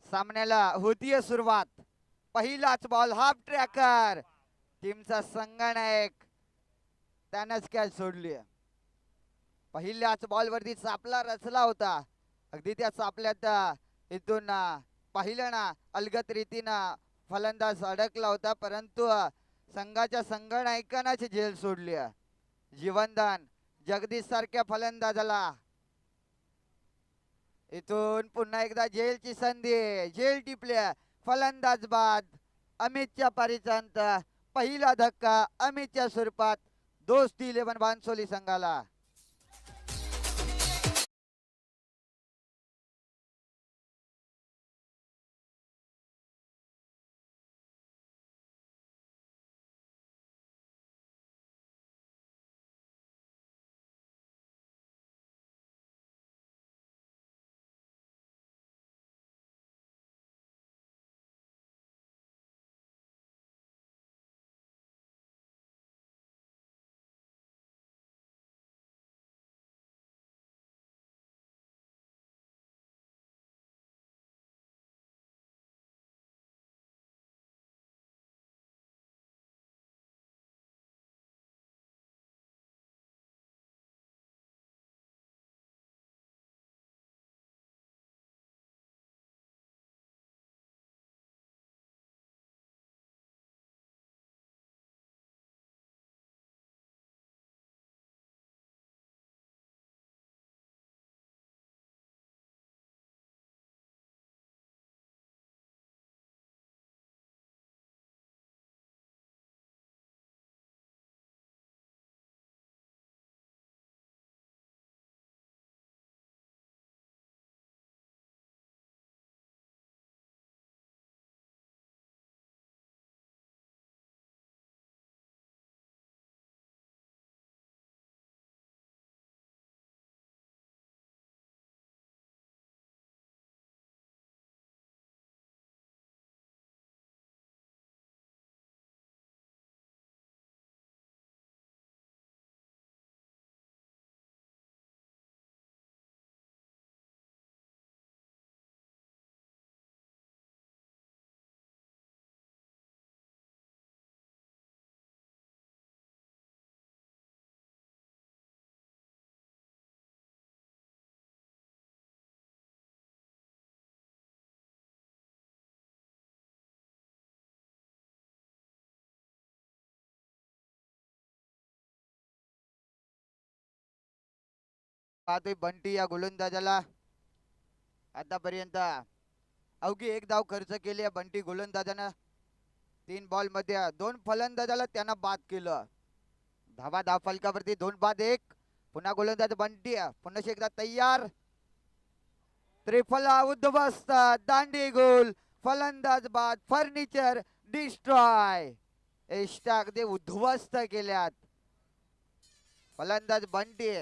सामन्याला होतीये सुरुवात. पहिलाच बॉल हाफ ट्रॅकर. टीमचा संगनायक त्यानंच कॅच सोडली. पहिल्याच बॉल वरती चापला रचला होता. अगदी त्या चापल्यात इथून पाहिलं ना अलगत रीतीनं फलंदाज अडकला होता, परंतु संघाच्या संगनायकांनाच झेल सोडली. जीवनदान जगदीश सारख्या फलंदाजाला इथून पुन्हा एकदा झेलची संधी. झेल टिपल्या. फलंदाज बाद. अमितच्या पारीचा अंत. पहिला धक्का अमितच्या स्वरूपात दोस्ती 11 बानसोली संघाला. पाहतोय बंटी या गोलंदाजाला. आतापर्यंत अवघी एक धाव खर्च केली आहे बंटी गोलंदाजानं. 3 बॉल मध्ये 2 फलंदाजाला त्यांना बाद केलं. धाव फलकावरती 2 बाद 1. पुन्हा गोलंदाज बंटी पुन्हा एकदा तयार. त्रिफला उद्ध्वस्त. दांडी गोल. फलंदाज बाद. Furniture destroy. एष्टा अगदी उद्ध्वस्त केल्यात फलंदाज बंटी.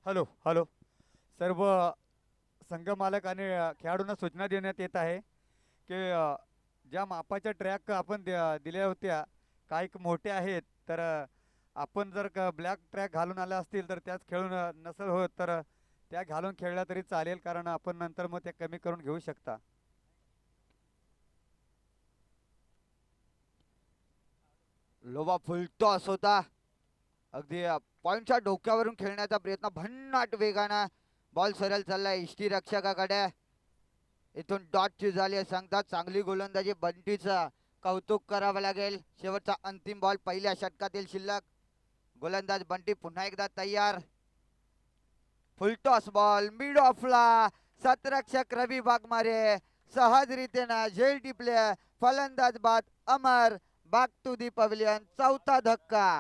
Hello hello. सर्व संघ मालक आणि खेळाडूंना सूचना देण्यात येत आहे की ज्या मापाच्या ट्रॅक आपण दिल्या होत्या काही मोठे आहेत, तर आपण जर का ब्लॅक ट्रॅक घालून आल्या असतील तर त्याच खेळून नसेल होत तर त्या घालून खेळल्या तरी चालेल, कारण आपण नंतर मग ते कमी करून घेऊ शकता. लोबा फुलटॉस होता. अगदी पॉइंटच्या डोक्यावरून खेळण्याचा प्रयत्न. भन्नाट वेगानं बॉल सरळ चाललाय इष्टी रक्षकाकडे. इथून डॉटची झाली सांगतात. चांगली गोलंदाजी बंटीचा कौतुक करावं लागेल. शेवटचा अंतिम बॉल पहिल्या षटकातील शिल्लक. गोलंदाज बंटी पुन्हा एकदा तयार. फुलटॉस बॉल मिड ऑफला. सतरक्षक रवी वाघमारे सहज रीतीनं झेल टिपले. फलंदाज बाद. Amar back to the pavilion. चौथा धक्का.